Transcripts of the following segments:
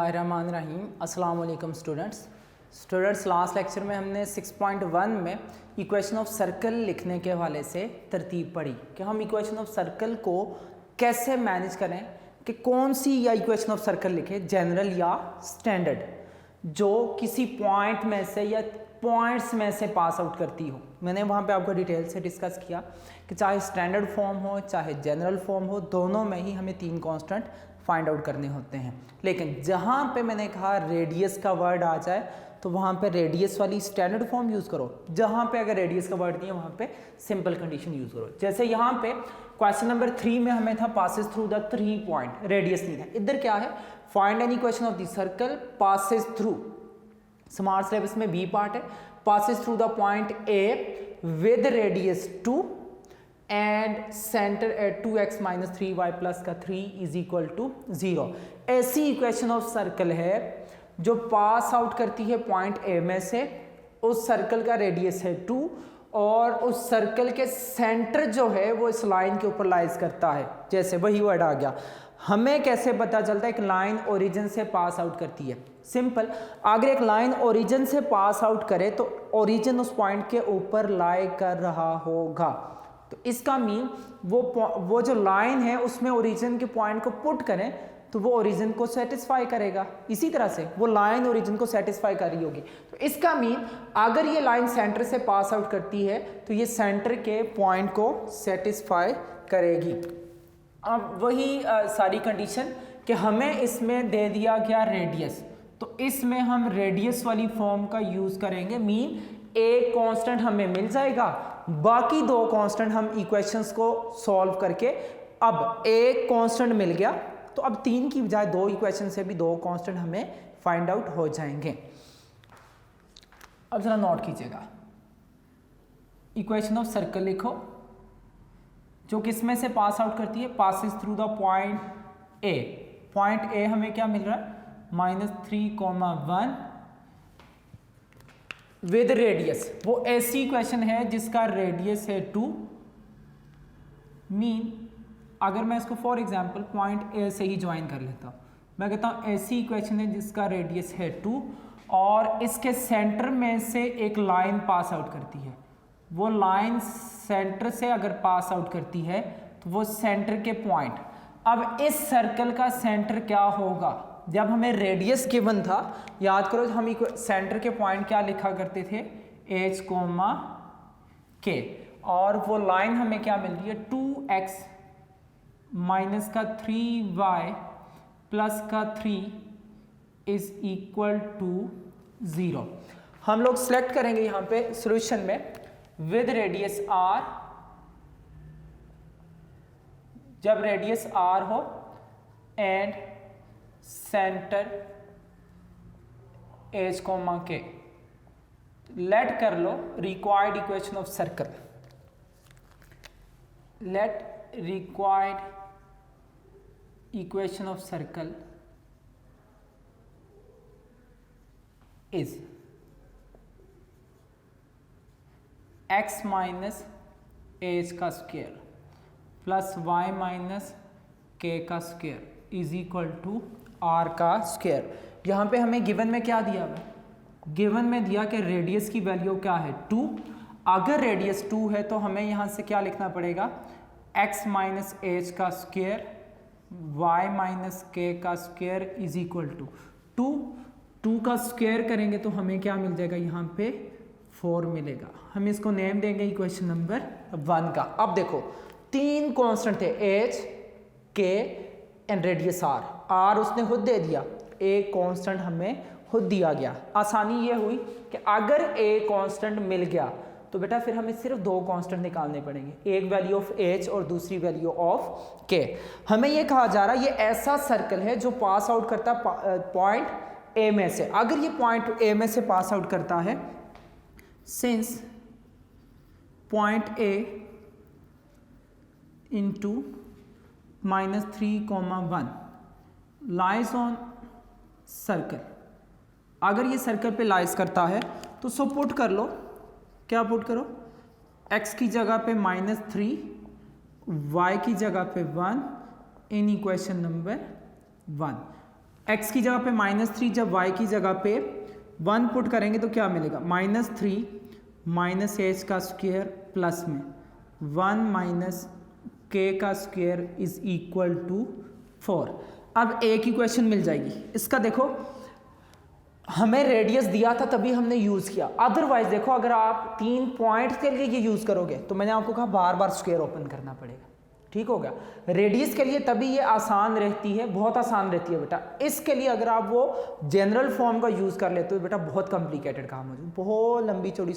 बिस्मिल्लाहिर्रहमानिर्रहीम। अस्सलाम वालेकुम स्टूडेंट्स लास्ट लेक्चर में हमने 6.1 में इक्वेशन ऑफ सर्कल लिखने के हवाले से तरतीब पढ़ी कि हम इक्वेशन ऑफ सर्कल को कैसे मैनेज करें कि कौन सी या इक्वेशन ऑफ सर्कल लिखें, जनरल या स्टैंडर्ड, जो किसी पॉइंट में से या पॉइंट्स में से पास आउट करती हो। मैंने वहाँ पे आपको डिटेल से डिस्कस किया कि चाहे स्टैंडर्ड फॉर्म हो चाहे जनरल फॉर्म हो, दोनों में ही हमें 3 कांस्टेंट फाइंड आउट करने होते हैं। लेकिन जहाँ पे मैंने कहा रेडियस का वर्ड आ जाए तो वहाँ पे रेडियस वाली स्टैंडर्ड फॉर्म यूज़ करो, जहाँ पे अगर रेडियस का वर्ड नहीं है वहाँ पे सिंपल कंडीशन यूज़ करो। जैसे यहाँ पे क्वेश्चन नंबर 3 में हमें था passes through the 3 point, radius नहीं था। इधर क्या है, find an equation of the circle passes through, smart syllabus में बी पार्ट है, passes through the point A with radius 2 and centre at 2x minus 3y plus का 3 is equal to 0। ऐसी equation of circle है जो pass out करती है point A में से, उस सर्कल का रेडियस है 2 और उस सर्कल के सेंटर जो है वो इस लाइन के ऊपर लाइज करता है। जैसे वही वर्ड आ गया। हमें कैसे पता चलता है एक लाइन ओरिजिन से पास आउट करती है? सिंपल, अगर एक लाइन ओरिजिन से पास आउट करे तो ओरिजिन उस पॉइंट के ऊपर लाई कर रहा होगा, तो इसका मीन वो जो लाइन है उसमें ओरिजिन के पॉइंट को पुट करें तो वो ओरिजिन को सेटिस्फाई करेगा। इसी तरह से वो लाइन ओरिजिन को सेटिस्फाई कर रही होगी, तो इसका मीन अगर ये लाइन सेंटर से पास आउट करती है तो ये सेंटर के पॉइंट को सेटिस्फाई करेगी। अब वही सारी कंडीशन कि हमें इसमें दे दिया गया रेडियस, तो इसमें हम रेडियस वाली फॉर्म का यूज करेंगे। मीन एक कांस्टेंट हमें मिल जाएगा, बाकी 2 कांस्टेंट हम इक्वेशंस को सॉल्व करके, अब एक कांस्टेंट मिल गया तो अब 3 की बजाय 2 इक्वेशन से भी 2 कांस्टेंट हमें फाइंड आउट हो जाएंगे। अब जरा नोट कीजिएगा, इक्वेशन ऑफ सर्कल लिखो जो किसमें से पास आउट करती है, passes through the point A. Point A हमें क्या मिल रहा है, -3,1 विद रेडियस। वो ऐसी इक्वेशन है जिसका रेडियस है 2। मीन अगर मैं इसको फॉर एग्जांपल पॉइंट ए से ही ज्वाइन कर लेता हूँ, मैं कहता हूँ ऐसी इक्वेशन है जिसका रेडियस है 2 और इसके सेंटर में से एक लाइन पास आउट करती है। वो लाइन सेंटर से अगर पास आउट करती है तो वो सेंटर के पॉइंट, अब इस सर्कल का सेंटर क्या होगा? जब हमें रेडियस गिवन था, याद करो हम सेंटर के पॉइंट क्या लिखा करते थे, h, k, और वो लाइन हमें क्या मिल रही है 2x माइनस का 3y प्लस का 3 इज इक्वल टू 0। हम लोग सेलेक्ट करेंगे यहाँ पे सॉल्यूशन में विद रेडियस r, जब रेडियस r हो and centre h, k, let कर लो required equation of circle, let required equation of circle is x minus H का स्क्वायर प्लस y माइनस के का square is equal to r का square. यहाँ पे हमें गिवन में क्या दिया हुआ है, गिवन में दिया कि रेडियस की वैल्यू क्या है 2। अगर रेडियस 2 है तो हमें यहाँ से क्या लिखना पड़ेगा, x माइनस एच का स्क्वायर y माइनस के का स्क्वायर इज इक्वल टू 2 का स्क्वायर करेंगे तो हमें क्या मिल जाएगा, यहाँ पे 4 मिलेगा। हम इसको नेम देंगे इक्वेशन नंबर 1 का। अब देखो 3 कांस्टेंट थे, h, k and radius r उसने खुद दे दिया, एक कांस्टेंट हमें खुद दिया गया। आसानी ये हुई कि अगर एक कांस्टेंट मिल गया तो बेटा फिर हमें सिर्फ 2 कांस्टेंट निकालने पड़ेंगे, एक वैल्यू ऑफ h और दूसरी वैल्यू ऑफ k। हमें ये कहा जा रहा है ये ऐसा सर्कल है जो पास आउट करता पॉइंट a में से। अगर ये पॉइंट a में से पास आउट करता है, since point a into -3,1 lies on circle, अगर ये सर्कल पे लाइज करता है तो सो पुट कर लो, क्या पुट करो, x की जगह पे -3, y की जगह पे 1 इन इक्वेशन नंबर 1। x की जगह पे -3, जब y की जगह पे 1 पुट करेंगे तो क्या मिलेगा, -3 माइनस एच का स्क्वायर प्लस में 1 माइनस के का स्क्वायर इज इक्वल टू 4। अब एक इक्वेशन मिल जाएगी। इसका देखो हमें रेडियस दिया था तभी हमने यूज़ किया, अदरवाइज देखो अगर आप 3 पॉइंट के लिए ये यूज़ करोगे तो मैंने आपको कहा बार बार स्क्वायर ओपन करना पड़ेगा, ठीक हो गया। रेडियस के लिए तभी ये आसान रहती है, बहुत आसान रहती है बेटा। इसके लिए अगर आप वो जनरल फॉर्म का यूज़ कर लेते हो बेटा बहुत कॉम्प्लिकेटेड काम हो जाए, बहुत लंबी चौड़ी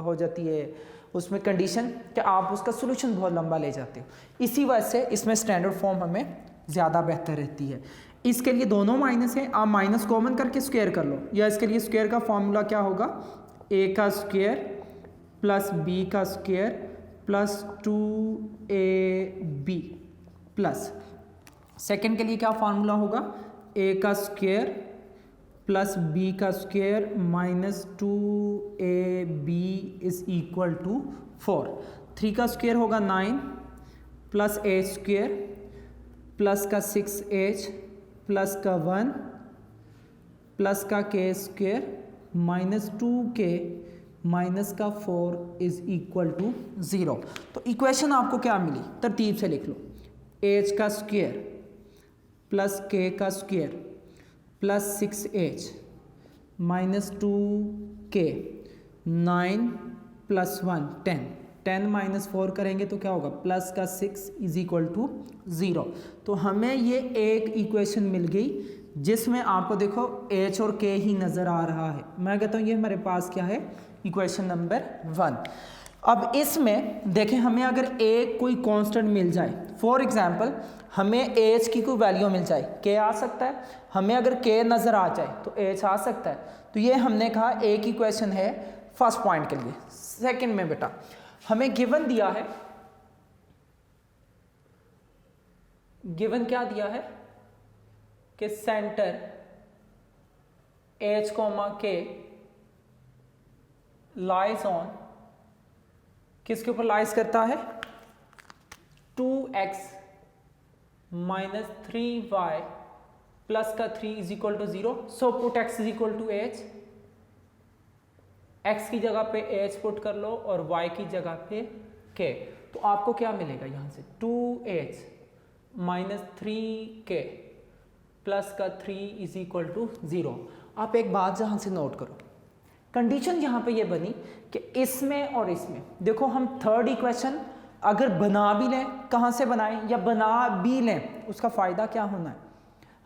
हो जाती है उसमें कंडीशन कि आप उसका सोल्यूशन बहुत लंबा ले जाते हो। इसी वजह से इसमें स्टैंडर्ड फॉर्म हमें ज़्यादा बेहतर रहती है। इसके लिए दोनों माइनस है, आप माइनस कॉमन करके स्क्वायर कर लो, या इसके लिए स्क्वायर का फॉर्मूला क्या होगा, a का स्क्वायर प्लस b का square plus 2ab plus second के लिए क्या फार्मूला होगा, a का स्क्वायर प्लस b का square minus 2ab is equal to 4। 3 का स्क्वायर होगा 9 प्लस a स्क्वायर प्लस का 6h प्लस का 1 प्लस का k square minus 2k minus का 4 इज इक्वल टू 0। तो इक्वेशन आपको क्या मिली, तरतीब से लिख लो, h का स्क्वायर प्लस k का square plus 6h minus 2k 9 plus 1 10 10 minus 4 करेंगे तो क्या होगा, प्लस का 6 इज इक्वल टू 0। तो हमें ये एक इक्वेशन मिल गई जिसमें आपको देखो h और k ही नज़र आ रहा है। मैं कहता हूँ ये हमारे पास क्या है, इक्वेशन नंबर 1। अब इसमें देखें हमें अगर एक कोई कांस्टेंट मिल जाए, फॉर एग्जांपल हमें h की कोई वैल्यू मिल जाए, k आ सकता है, हमें अगर k नज़र आ जाए तो h आ सकता है। तो ये हमने कहा एक इक्वेशन है फर्स्ट पॉइंट के लिए। सेकंड में बेटा हमें गिवन दिया है, गिवन क्या दिया है कि centre h, k lies on, किसके ऊपर लाइज करता है, 2x माइनस 3y प्लस का 3 is equal to 0। So put x is equal to h, x की जगह पे h पुट कर लो और y की जगह पे k। तो आपको क्या मिलेगा यहां से, 2h माइनस 3k प्लस का 3 इज इक्वल टू 0। आप एक बात जहां से नोट करो, कंडीशन यहां पे ये बनी कि इसमें और इसमें देखो हम थर्ड इक्वेशन अगर बना भी लें, कहां से बनाएं या बना भी लें, उसका फायदा क्या होना है,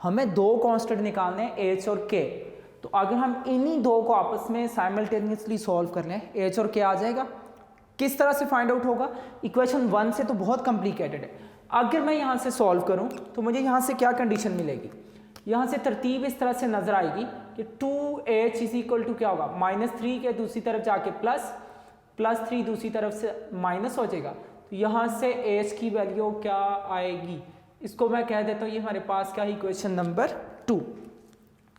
हमें दो कांस्टेंट निकालने हैं h और k। तो अगर हम इन्हीं दो को आपस में साइमल्टेनियसली सॉल्व कर लें, h और k आ जाएगा। किस तरह से फाइंड आउट होगा, इक्वेशन 1 से तो बहुत कॉम्प्लिकेटेड है। अगर मैं यहां से सॉल्व करूं तो मुझे यहां से क्या कंडीशन मिलेगी, यहां से तरतीब इस तरह से नजर आएगी कि 2h इज इक्वल टू क्या होगा, -3 के दूसरी तरफ जाके प्लस 3 दूसरी तरफ से माइनस हो जाएगा। तो यहां से h की वैल्यू क्या आएगी, इसको मैं कह देता हूं ये हमारे पास क्या है, इक्वेशन नंबर 2।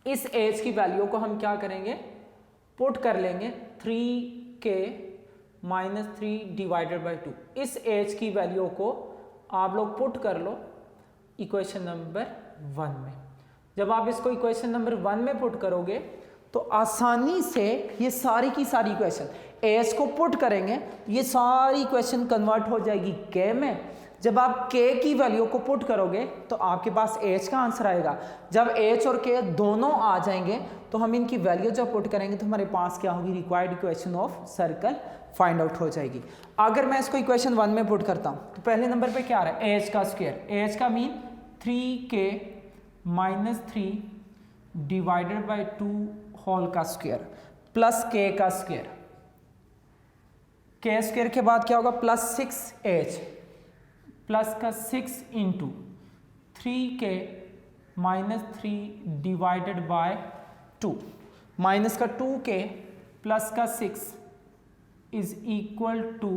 इस h की वैल्यू को हम क्या करेंगे, पुट कर लेंगे 3k माइनस 3 डिवाइडेड बाई 2। इस h की वैल्यू को आप लोग पुट कर लो इक्वेशन नंबर 1 में। जब आप इसको इक्वेशन नंबर 1 में पुट करोगे तो आसानी से ये सारी की सारी इक्वेशन एस को पुट करेंगे, ये सारी इक्वेशन कन्वर्ट हो जाएगी के में। जब आप के की वैल्यू को पुट करोगे तो आपके पास एच का आंसर आएगा। जब एच और के दोनों आ जाएंगे तो हम इनकी वैल्यू जब पुट करेंगे तो हमारे पास क्या होगी, required equation of circle find out हो जाएगी। अगर मैं इसको इक्वेशन 1 में पुट करता हूँ तो पहले नंबर पे क्या आ रहा है, एच का स्क्वायर, एच का mean 3k minus 3 divided by 2 whole का स्क्वायर प्लस के का स्क्वायर, के स्क्वायर के बाद क्या होगा प्लस 6h प्लस का 6 into 3k minus 3 divided by 2 minus का 2k प्लस का 6 इज इक्वल टू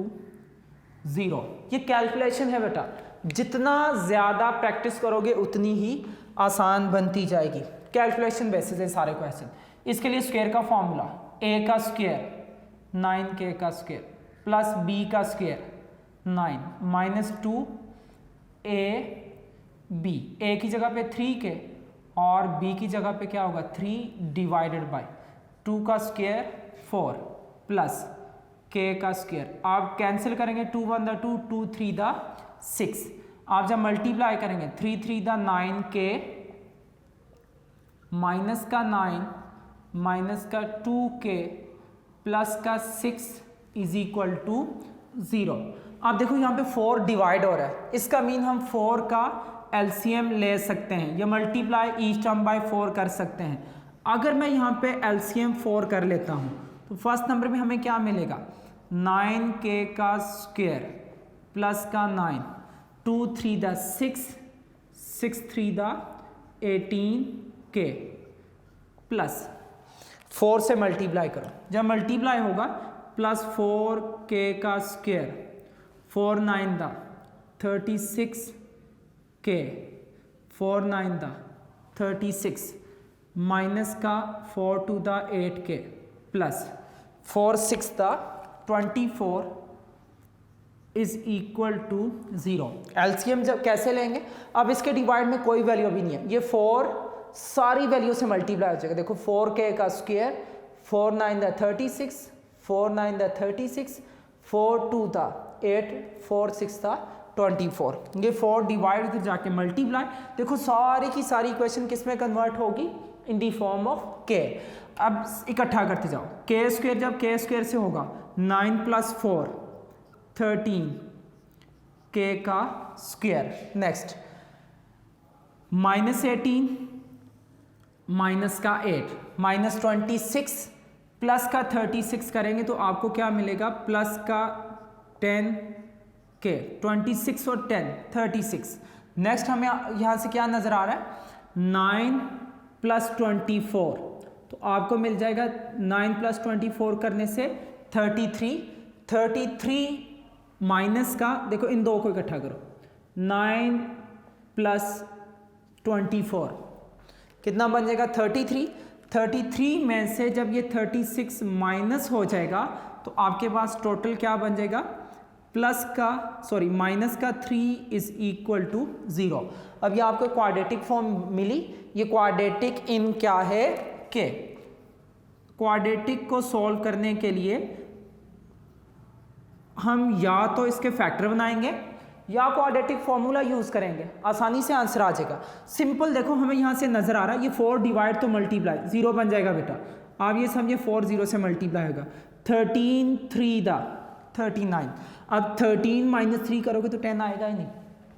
0। ये कैलकुलेशन है बेटा, जितना ज़्यादा प्रैक्टिस करोगे उतनी ही आसान बनती जाएगी। कैलकुलेशन बेसिस है सारे क्वेश्चन। इसके लिए स्क्वायर का फॉर्मूला a का स्क्वायर 9k का स्क्वायर प्लस b का square 9 minus 2 a b, a की जगह पे 3k और b की जगह पे क्या होगा 3 डिवाइडेड बाय 2 का स्क्वायर 4 प्लस k का स्क्वायर। आप कैंसिल करेंगे 2 1 द 2, 2 3 द 6। आप जब मल्टीप्लाई करेंगे 3 3 द 9k माइनस का 9 माइनस का 2k प्लस का 6 इज इक्वल टू 0। अब देखो यहाँ पे 4 डिवाइड हो रहा है, इसका मीन हम 4 का एलसीएम ले सकते हैं या मल्टीप्लाई ईच टर्म बाय 4 कर सकते हैं। अगर मैं यहाँ पे एलसीएम 4 कर लेता हूँ तो फर्स्ट नंबर में हमें क्या मिलेगा 9k का स्क्वायर प्लस का 9, 2 3 द 6, 6 3 द 18k प्लस 4 से मल्टीप्लाई करो, जब मल्टीप्लाई होगा प्लस 4k का square 4 9 the 36k 4 9 the 36 minus का 4 2 द 8k प्लस 4 6 द 24 इज इक्वल टू 0। एलसीएम जब कैसे लेंगे, अब इसके डिवाइड में कोई वैल्यू भी नहीं है, ये 4 सारी वैल्यू से मल्टीप्लाई हो जाएगा। देखो 4k का स्क्वायर 4 9 द 36, 4 9 द 36, 4 2 द 8, 4 6 द 24, ये 4 डिवाइड इधर जाके मल्टीप्लाई। देखो सारी की सारी इक्वेशन किस में कन्वर्ट होगी, इन दी फॉर्म ऑफ k। अब इकट्ठा करते जाओ, k स्क्वायर जब k स्क्वायर से होगा 9 प्लस 4 13 k का स्क्वायर। नेक्स्ट माइनस 18 माइनस का 8 माइनस 26 प्लस का 36 करेंगे तो आपको क्या मिलेगा प्लस का 10k, 26 और 10 36। नेक्स्ट हमें यहाँ से क्या नज़र आ रहा है 9 प्लस 24, तो आपको मिल जाएगा 9 प्लस 24 करने से 33 माइनस का, देखो इन दो को इकट्ठा करो 9 प्लस 24 कितना बन जाएगा 33 में से जब ये 36 माइनस हो जाएगा तो आपके पास टोटल क्या बन जाएगा माइनस का 3 इज इक्वल टू 0। अब ये आपको क्वाड्रेटिक फॉर्म मिली, ये क्वाड्रेटिक इन क्या है के। क्वाड्रेटिक को सॉल्व करने के लिए हम या तो इसके फैक्टर बनाएंगे या क्वाड्रेटिक फॉर्मूला यूज करेंगे, आसानी से आंसर आ जाएगा। सिंपल देखो हमें यहाँ से नजर आ रहा है ये 4 डिवाइड तो मल्टीप्लाई 0 बन जाएगा बेटा। आप ये समझिए 4 0 से मल्टीप्लाई होगा 13 3 द 39। अब 13 माइनस 3 करोगे तो 10 आएगा ही नहीं,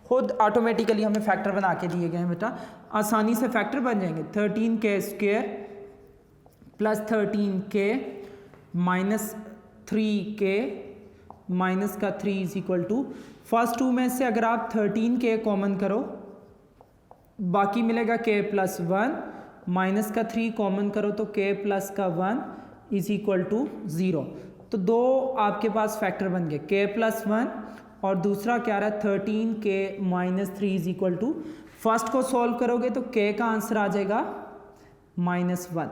खुद ऑटोमेटिकली हमें फैक्टर बना के दिए गए हैं बेटा, आसानी से फैक्टर बन जाएंगे। 13k square plus 13k minus 3k minus का 3 इज इक्वल टू, फर्स्ट 2 में से अगर आप 13k कॉमन करो बाकी मिलेगा k प्लस 1, माइनस का 3 कॉमन करो तो k प्लस का 1 इज इक्वल टू 0। तो दो आपके पास फैक्टर बन गए k प्लस 1 और दूसरा क्या रहा है 13k minus 3 is equal to, first को सॉल्व करोगे तो k का आंसर आ जाएगा -1,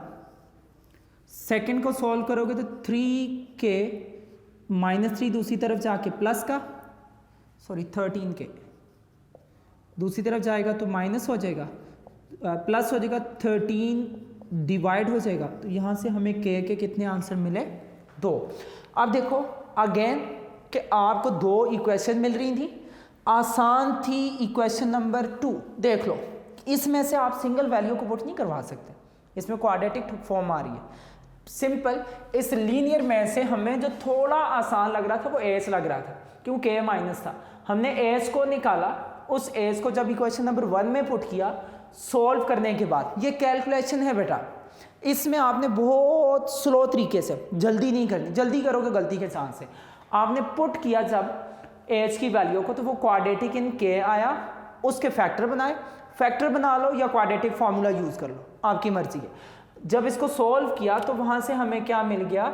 सेकेंड को सॉल्व करोगे तो 3k माइनस 3 दूसरी तरफ जाके प्लस का 13k दूसरी तरफ जाएगा तो माइनस हो जाएगा, प्लस हो जाएगा, 13 डिवाइड हो जाएगा, तो यहाँ से हमें k के कितने आंसर मिले 2। अब देखो अगेन कि आपको 2 इक्वेशन मिल रही थी, आसान थी इक्वेशन नंबर 2। देख लो इसमें से आप सिंगल वैल्यू को पुट नहीं करवा सकते, इसमें क्वाड्रेटिक फॉर्म आ रही है। सिंपल इस लीनियर में से हमें जो थोड़ा आसान लग रहा था वो एच लग रहा था क्योंकि k माइनस था, हमने एच को निकाला, उस एच को जब इक्वेशन नंबर 1 में पुट किया सॉल्व करने के बाद, ये कैलकुलेशन है बेटा, इसमें आपने बहुत स्लो तरीके से, जल्दी नहीं करनी, जल्दी करोगे गलती के चांस से। आपने पुट किया जब एच की वैल्यू को तो वो क्वाड्रेटिक इन k आया, उसके फैक्टर बनाए, फैक्टर बना लो या क्वाड्रेटिक फार्मूला यूज कर लो, आपकी मर्जी है। जब इसको सॉल्व किया तो वहां से हमें क्या मिल गया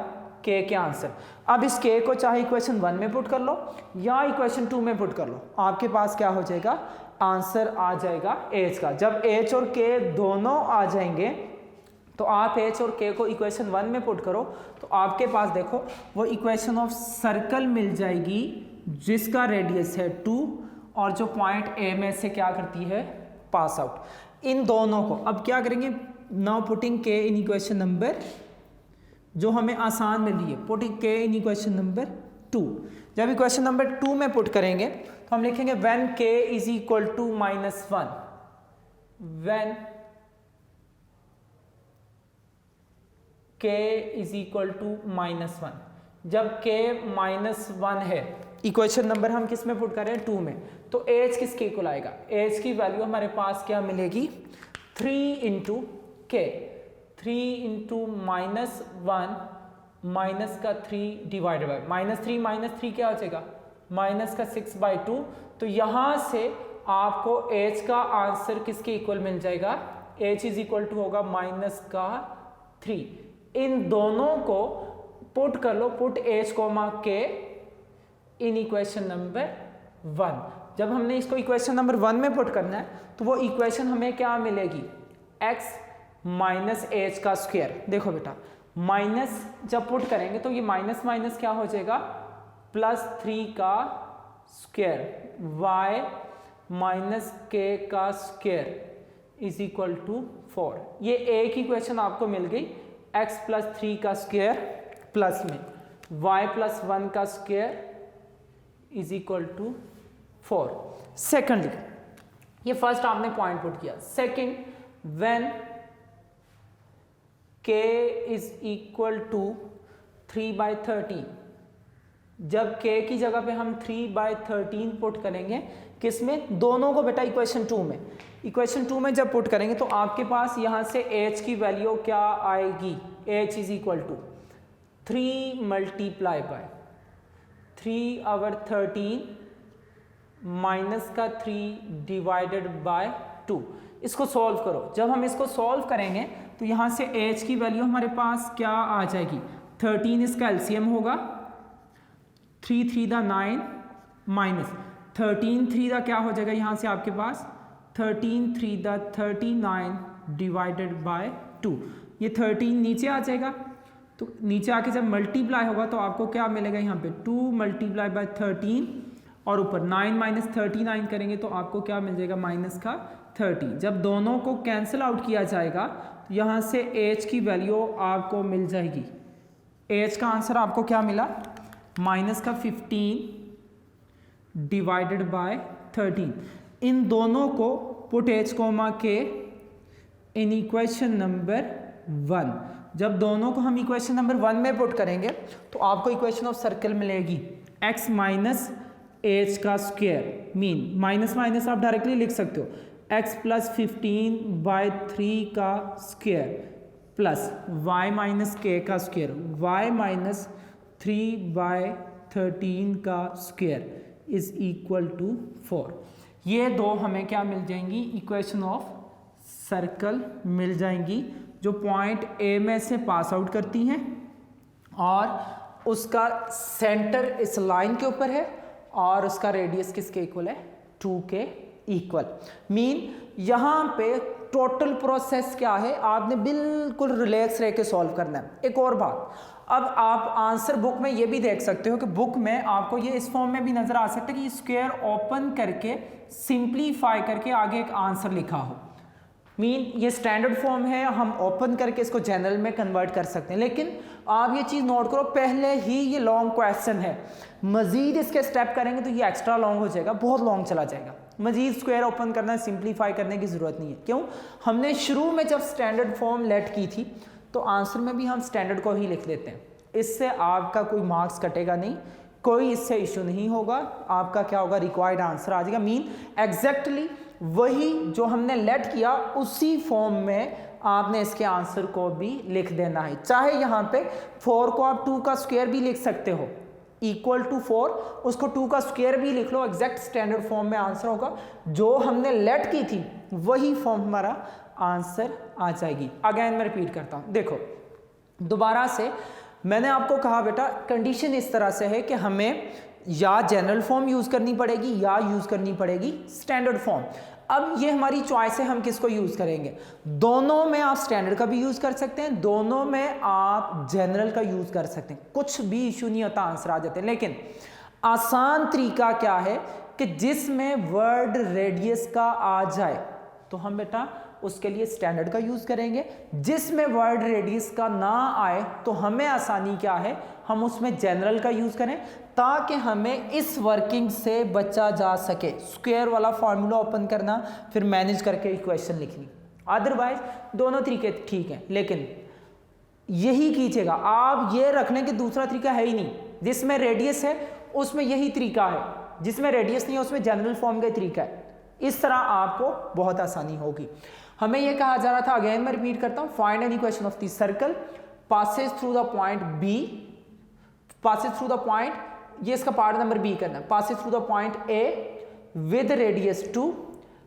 k के आंसर। अब इस k को चाहे इक्वेशन 1 में पुट कर लो या इक्वेशन 2 में पुट कर लो, आपके पास क्या हो जाएगा आंसर आ जाएगा h का। जब h और k दोनों आ जाएंगे तो आप h और k को इक्वेशन 1 में पुट करो तो आपके पास देखो वो इक्वेशन ऑफ सर्कल मिल जाएगी जिसका रेडियस है 2 और जो पॉइंट a में से क्या करती है पास आउट। इन दोनों को अब क्या करेंगे, नाउ पुटिंग के इन इक्वेशन नंबर, जो हमें आसान मिल रही है, पुटिंग के इन इक्वेशन नंबर 2। जब इक्वेशन नंबर 2 में पुट करेंगे तो हम लिखेंगे when k is equal to -1, when k is equal to -1, जब k -1 है, इक्वेशन नंबर हम किस में पुट कर रहे हैं, 2 में, तो एज किसके इक्वल आएगा, एज की वैल्यू हमारे पास क्या मिलेगी, 3 इंटू के, 3 इंटू -1 माइनस का 3 डिवाइडेड बाय -3 क्या हो जाएगा, माइनस का 6/2। तो यहां से आपको एज का आंसर किसके इक्वल मिल जाएगा, एच इज इक्वल टू होगा -3। इन दोनों को पुट कर लो, पुट एच कोमा के इन इक्वेशन नंबर 1। जब हमने इसको इक्वेशन नंबर 1 में पुट करना है तो वो इक्वेशन हमें क्या मिलेगी, x माइनस एच का स्क्वायर। देखो बेटा, माइनस जब पुट करेंगे तो ये माइनस माइनस क्या हो जाएगा, +3 का स्क्वायर, y माइनस के का स्क्वायर इज इक्वल टू 4। ये एक इक्वेशन आपको मिल गई, x + 3 का स्क्वायर प्लस में y + 1 का square is equal to 4। Secondly, ये फर्स्ट आपने पॉइंट पुट किया। Second, when k is equal to 3/13, जब k की जगह पे हम 3/13 पुट करेंगे, किसमें, दोनों को बेटा इक्वेशन 2 में, इक्वेशन 2 में जब पुट करेंगे तो आपके पास यहां से h की वैल्यू क्या आएगी, h is equal to 3 multiply by 3/13 minus का 3 डिवाइडेड बाय 2। इसको सॉल्व करो। जब हम इसको सॉल्व करेंगे तो यहाँ से h की वैल्यू हमारे पास क्या आ जाएगी, 13 इसका एलसीएम होगा, 3 3 दा 9 माइनस 13 3 दा क्या हो जाएगा, यहाँ से आपके पास 13 3 दा 39 डिवाइडेड बाय 2। ये 13 नीचे आ जाएगा, तो नीचे आके जब मल्टीप्लाई होगा तो आपको क्या मिलेगा, यहाँ पे 2 मल्टीप्लाई बाय 13 और ऊपर 9 माइनस 39 करेंगे तो आपको क्या मिल जाएगा, माइनस का 30। जब दोनों को कैंसिल आउट किया जाएगा तो यहाँ से h की वैल्यू आपको मिल जाएगी, h का आंसर आपको क्या मिला, माइनस का 15 डिवाइडेड बाय 13। इन दोनों को पुट h कोमा के इन इक्वेशन नंबर 1। जब दोनों को हम इक्वेशन नंबर 1 में पुट करेंगे तो आपको इक्वेशन ऑफ सर्कल मिलेगी, x माइनस एच का स्क्वायर, मीन माइनस माइनस आप डायरेक्टली लिख सकते हो, x + 15/3 का स्क्वायर प्लस y माइनस के का स्क्वायर, y माइनस 3/13 का स्क्वायर इज इक्वल टू 4। ये दो हमें क्या मिल जाएंगी, इक्वेशन ऑफ सर्कल मिल जाएंगी, जो पॉइंट A में से पास आउट करती हैं और उसका सेंटर इस लाइन के ऊपर है और उसका रेडियस किसके इक्वल है, 2 के इक्वल। मीन यहाँ पे टोटल प्रोसेस क्या है, आपने बिल्कुल रिलैक्स रह के सॉल्व करना है। एक और बात, अब आप आंसर बुक में ये भी देख सकते हो कि बुक में आपको ये इस फॉर्म में भी नजर आ सकता है कि स्क्वायर ओपन करके सिंप्लीफाई करके आगे एक आंसर लिखा हो। मीन ये स्टैंडर्ड फॉर्म है, हम ओपन करके इसको जनरल में कन्वर्ट कर सकते हैं, लेकिन आप ये चीज़ नोट करो, पहले ही ये लॉन्ग क्वेश्चन है, मजीद इसके स्टेप करेंगे तो ये एक्स्ट्रा लॉन्ग हो जाएगा, बहुत लॉन्ग चला जाएगा। मजीद स्क्वायर ओपन करना, सिंप्लीफाई करने की ज़रूरत नहीं है। क्यों, हमने शुरू में जब स्टैंडर्ड फॉर्म लेट की थी तो आंसर में भी हम स्टैंडर्ड को ही लिख देते हैं, इससे आपका कोई मार्क्स कटेगा नहीं, कोई इससे इशू नहीं होगा, आपका क्या होगा, रिक्वायर्ड आंसर आ जाएगा। मीन एग्जैक्टली वही जो हमने लेट किया उसी फॉर्म में आपने इसके आंसर को भी लिख देना है। चाहे यहाँ पे 4 को आप 2 का स्क्वायर भी लिख सकते हो, इक्वल टू 4, उसको 2 का स्क्वायर भी लिख लो, एग्जैक्ट स्टैंडर्ड फॉर्म में आंसर होगा। जो हमने लेट की थी वही फॉर्म हमारा आंसर आ जाएगी। अगेन मैं रिपीट करता हूँ, देखो दोबारा से मैंने आपको कहा बेटा कंडीशन इस तरह से है कि हमें या जनरल फॉर्म यूज करनी पड़ेगी या यूज करनी पड़ेगी स्टैंडर्ड फॉर्म। अब ये हमारी चॉइस है, हम किसको यूज करेंगे। दोनों में आप स्टैंडर्ड का भी यूज कर सकते हैं, दोनों में आप जनरल का यूज कर सकते हैं, कुछ भी इशू नहीं होता, आंसर आ जाते हैं। लेकिन आसान तरीका क्या है कि जिसमें वर्ड रेडियस का आ जाए तो हम बेटा उसके लिए स्टैंडर्ड का यूज करेंगे। जिसमें वर्ड रेडियस का ना आए तो हमें आसानी क्या है, हम उसमें जनरल का यूज करें ताकि हमें इस वर्किंग से बचा जा सके। स्क्वायर वाला फॉर्मूला ओपन करना, फिर मैनेज करके इक्वेशन लिखनी। अदरवाइज दोनों तरीके ठीक हैं, लेकिन यही कीजिएगा आप। ये रखने के दूसरा तरीका है ही नहीं। जिसमें रेडियस है उसमें यही तरीका है, जिसमें रेडियस नहीं है उसमें जनरल फॉर्म का तरीका है। इस तरह आपको बहुत आसानी होगी। हमें यह कहा जा रहा था, अगेन मैं रिपीट करता हूं, find an equation of the circle passes through the point B, passes through the point, ये इसका पार्ट नंबर बी करना है, passes through the point A with radius 2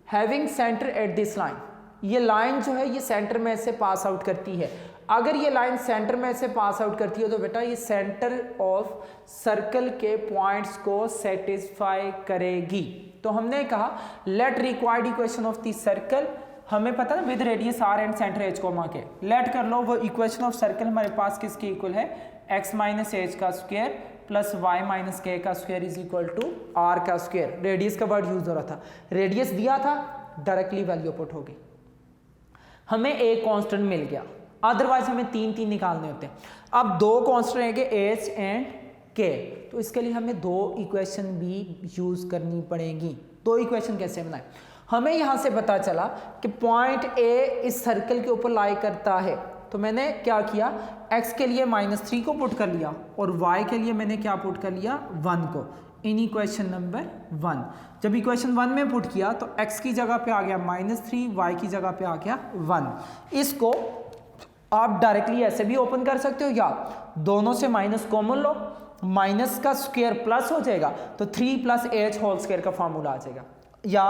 having centre at this line. ये line जो है ये centre में से पास आउट करती है। अगर ये लाइन सेंटर में से पास आउट करती है तो बेटा ये सेंटर ऑफ सर्कल के पॉइंट्स को सेटिस्फाई करेगी। तो हमने कहा let required equation of the circle, हमें पता है with radius r and centre h को मार के लेट कर लो। वो इक्वेशन ऑफ सर्कल हमारे पास किसके इक्वल है, x माइनस एच का स्क्वायर प्लस y माइनस के का square is equal to r का स्क्वायर। रेडियस का वर्ड यूज हो रहा था, रेडियस दिया था, डायरेक्टली वैल्यू पुट होगी, हमें एक कांस्टेंट मिल गया। अदरवाइज हमें तीन तीन निकालने होते हैं। अब दो कांस्टेंट रहेंगे एच एंड के, तो इसके लिए हमें दो इक्वेशन भी यूज करनी पड़ेगी। दो इक्वेशन कैसे बनाए, हमें यहां से पता चला कि पॉइंट ए इस सर्कल के ऊपर लाई करता है, तो मैंने क्या किया, x के लिए -3 को पुट कर लिया और y के लिए मैंने क्या पुट कर लिया, 1 को, इन इक्वेशन नंबर 1। जब इक्वेशन 1 में पुट किया तो x की जगह पे आ गया -3, y की जगह पे आ गया 1। इसको आप डायरेक्टली ऐसे भी ओपन कर सकते हो, या दोनों से माइनस कॉमन लो, माइनस का स्क्वायर प्लस हो जाएगा तो 3 + h होल स्क्वायर का फॉर्मूला आ जाएगा। या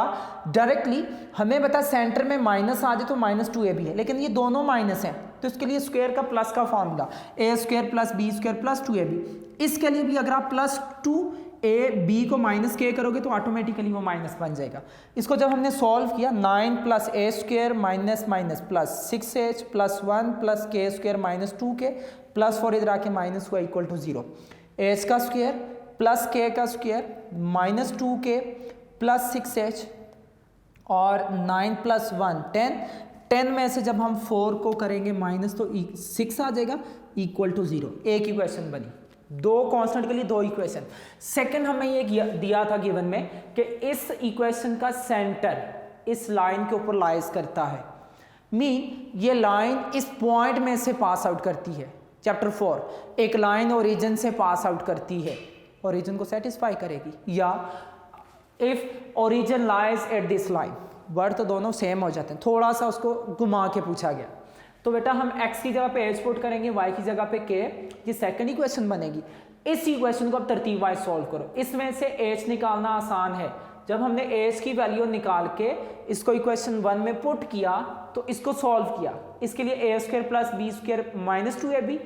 डायरेक्टली हमें बता सेंटर में माइनस आ जाए तो -2ab है, लेकिन ये दोनों माइनस हैं तो इसके लिए स्क्वायर का प्लस का फॉर्मूला a² + b² + 2ab। इसके लिए भी अगर आप +2ab को -k करोगे तो ऑटोमेटिकली वो माइनस बन जाएगा। इसको जब हमने सॉल्व किया 9 + a² - 6h + 1 + k² - 2k + 4 इधर आके माइनस हुआ इक्वल टू 0। h का स्क्वायर प्लस k का स्क्वायर -2k + 6h और 9 + 1 10 में से जब हम 4 को करेंगे माइनस तो 6 आ जाएगा इक्वल टू 0। एक इक्वेशन बनी, दो कांस्टेंट के लिए दो इक्वेशन। सेकंड हमें ये दिया था गिवन में कि इस इक्वेशन का सेंटर इस लाइन के ऊपर लाइज करता है, मीन ये लाइन इस पॉइंट में से पास आउट करती है। चैप्टर 4 एक लाइन ओरिजिन से पास आउट करती है, ओरिजिन को सेटिस्फाई करेगी। या if origin lies at this line, word तो दोनों सेम हो जाते हैं, थोड़ा सा उसको घुमा के पूछा गया तो बेटा हम x की जगह पे h पुट करेंगे, y की जगह पे k, ये सेकंड इक्वेशन बनेगी। इस इक्वेशन को अब तरतीब वाइज सॉल्व करो। इसमें से h निकालना आसान है। जब हमने h की वैल्यू निकाल के इसको इक्वेशन 1 में पुट किया तो इसको सॉल्व किया। इसके लिए a² + b² - 2ab,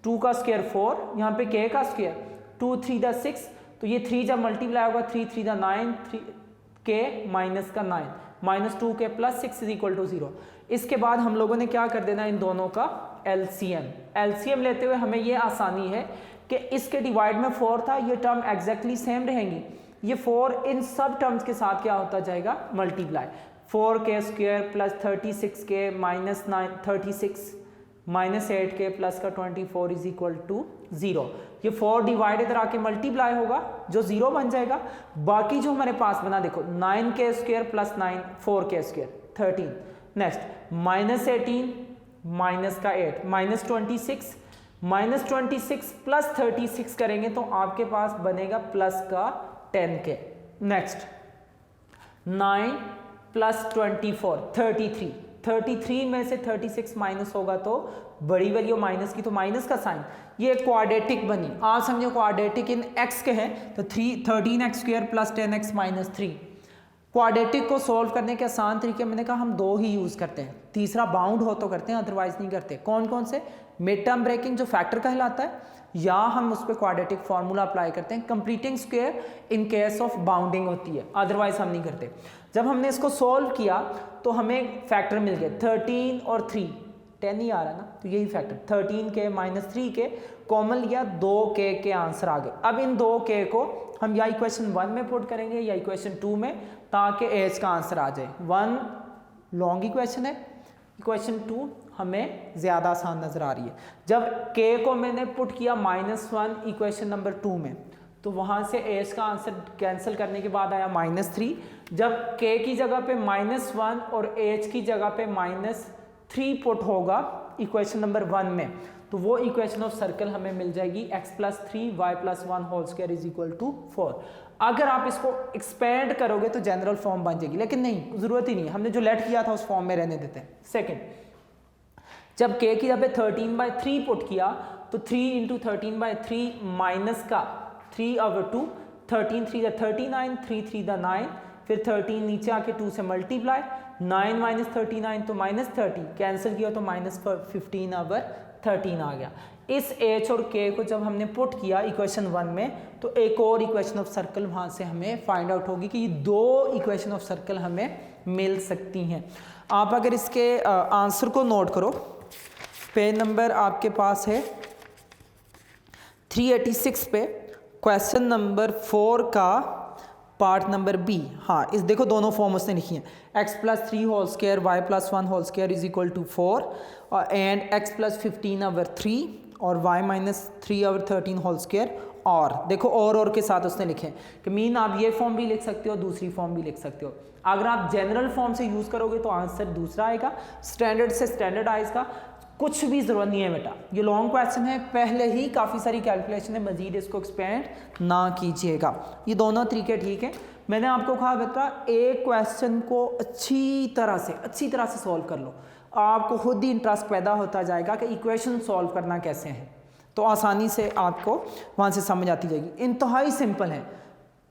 2 का स्क्वायर 4, यहाँ पे k का स्क्वायर 2 3 दा 6, तो ये 3 जब मल्टीप्लाई होगा 3 3 दा 9, 3k माइनस का 9 -2k + 6 = 0। इसके बाद हम लोगों ने क्या कर देना, इन दोनों का एलसीएम लेते हुए हमें ये आसानी है कि इसके डिवाइड में 4 था, ये टर्म एग्जैक्टली सेम रहेंगी, ये 4 इन सब टर्म्स के साथ क्या होता जाएगा, मल्टीप्लाई। 4k² + 36k - 36 -8k + का 24 = 0। ये 4 डिवाइड इधर आके मल्टीप्लाई होगा जो 0 बन जाएगा। बाकी जो हमारे पास बना देखो 9k² + 9 4k² 13। नेक्स्ट -18 माइनस का 8 -26 + 36 करेंगे तो आपके पास बनेगा प्लस का 10k। नेक्स्ट 9 + 24 33 में से 36 माइनस होगा तो बड़ी वैल्यू माइनस की, तो माइनस का साइन, ये क्वाड्रेटिक बनी। आप समझो क्वाड्रेटिक इन x के हैं तो 13x² + 10x - 3। क्वाड्रेटिक को सॉल्व करने के आसान तरीके मैंने कहा हम दो ही यूज करते हैं, तीसरा बाउंड हो तो करते हैं अदरवाइज नहीं करते। कौन कौन से, मिड टर्म ब्रेकिंग जो फैक्टर कहलाता है, या हम उस पर क्वाड्रेटिक फार्मूला अप्लाई करते हैं। Completing square in case of bounding होती है, अदरवाइज हम नहीं करते। जब हमने इसको सॉल्व किया तो हमें फैक्टर मिल गए 13 और 3, 10 ही आ रहा ना, तो यही फैक्टर 13k - 3k कॉमन लिया, 2k के आंसर आ गए। अब इन 2k को हम या इक्वेशन 1 में पुट करेंगे या इक्वेशन 2 में, ताकि h का आंसर आ जाए। 1 लॉन्ग इक्वेशन है। इक्वेशन 2 हमें ज़्यादा आसान नज़र आ रही है। जब k को मैंने पुट किया -1 इक्वेशन नंबर 2 में, तो वहाँ से एच का आंसर कैंसिल करने के बाद आया -3। जब k की जगह पे -1 और h की जगह पे -3 पुट होगा इक्वेशन नंबर 1 में, तो वो इक्वेशन ऑफ सर्कल हमें मिल जाएगी x + 3 y + 1 whole square is equal to 4। अगर आप इसको एक्सपेंड करोगे तो जनरल फॉर्म बन जाएगी, लेकिन नहीं, ज़रूरत ही नहीं है, हमने जो लेट किया था उस फॉर्म में रहने देते हैं। सेकेंड, जब k की जगह पे 13/3 पुट किया तो 3 × 13/3 माइनस का 3/2, 13 3 = 39, 3 3 = 9, फिर 13 नीचे आके 2 से मल्टीप्लाई, 9 - 39 तो -30, कैंसिल किया तो -15/13 आ गया। इस h और k को जब हमने पुट किया इक्वेशन 1 में, तो एक और इक्वेशन ऑफ सर्कल वहाँ से हमें फाइंड आउट होगी कि ये 2 इक्वेशन ऑफ सर्कल हमें मिल सकती हैं। आप अगर इसके आंसर को नोट करो, पेज नंबर आपके पास है 386 पे, क्वेश्चन नंबर 4 का पार्ट नंबर बी। हाँ, इस देखो दोनों फॉर्म उसने लिखी हैं, x + 3 whole square y + 1 whole square is equal to 4 and x + 15/3 और y - 3/13 होल स्क्वायर। और देखो और के साथ उसने लिखे हैं कि मीन आप ये फॉर्म भी लिख सकते हो, दूसरी फॉर्म भी लिख सकते हो। अगर आप जनरल फॉर्म से यूज़ करोगे तो आंसर दूसरा आएगा, स्टैंडर्ड से स्टैंडर्डाइज का कुछ भी ज़रूरत नहीं है बेटा। ये लॉन्ग क्वेश्चन है, पहले ही काफ़ी सारी कैलकुलेशन है, मजीद इसको एक्सपेंड ना कीजिएगा। ये दोनों तरीके ठीक है। मैंने आपको कहा बेटा एक क्वेश्चन को अच्छी तरह से सॉल्व कर लो, आपको खुद ही इंटरेस्ट पैदा होता जाएगा कि इक्वेशन सॉल्व करना कैसे है, तो आसानी से आपको वहाँ से समझ आती जाएगी। इंतहाई सिंपल है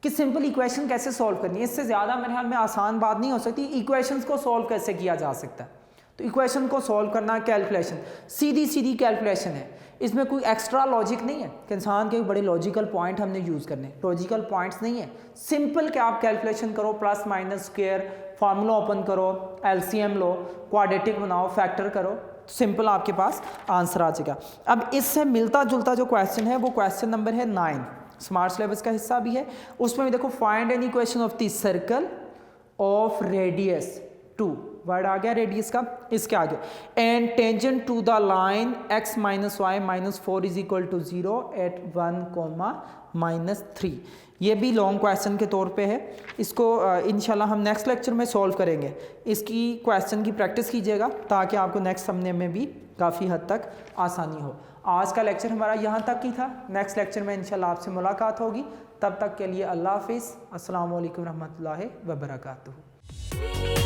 कि सिंपल इक्वेशन कैसे सॉल्व करनी है, इससे ज़्यादा मेरे ख्याल में आसान बात नहीं हो सकती। इक्वेशंस को सॉल्व कैसे किया जा सकता है, तो इक्वेशन को सॉल्व करना कैलकुलेशन, सीधी कैलकुलेशन है, इसमें कोई एक्स्ट्रा लॉजिक नहीं है कि इंसान के बड़े लॉजिकल पॉइंट हमने यूज़ करने, लॉजिकल पॉइंट्स नहीं है। सिंपल कि आप कैलकुलेशन करो, plus minus square, formula open करो, एलसीएम लो, क्वाड्रेटिक बनाओ, फैक्टर करो, सिंपल आपके पास आंसर आ जाएगा। अब इससे मिलता जुलता जो क्वेश्चन है वो क्वेश्चन नंबर है 9, स्मार्ट सिलेबस का भी है। उसमें भी देखो find an equation of the circle of radius 2, word आ गया रेडियस का, इसके आगे and tangent to the line x - y - 4 is equal to 0 at 1, -3। ये भी लॉन्ग क्वेश्चन के तौर पे है। इसको इंशाल्लाह हम नेक्स्ट लेक्चर में सॉल्व करेंगे। इसकी क्वेश्चन की प्रैक्टिस कीजिएगा ताकि आपको नेक्स्ट समझने में भी काफ़ी हद तक आसानी हो। आज का लेक्चर हमारा यहाँ तक ही था। नेक्स्ट लेक्चर में इंशाल्लाह आपसे मुलाकात होगी। तब तक के लिए अल्लाह हाफिज़। अस्सलामु अलैकुम रहमतुल्लाहि व बरकातुहू।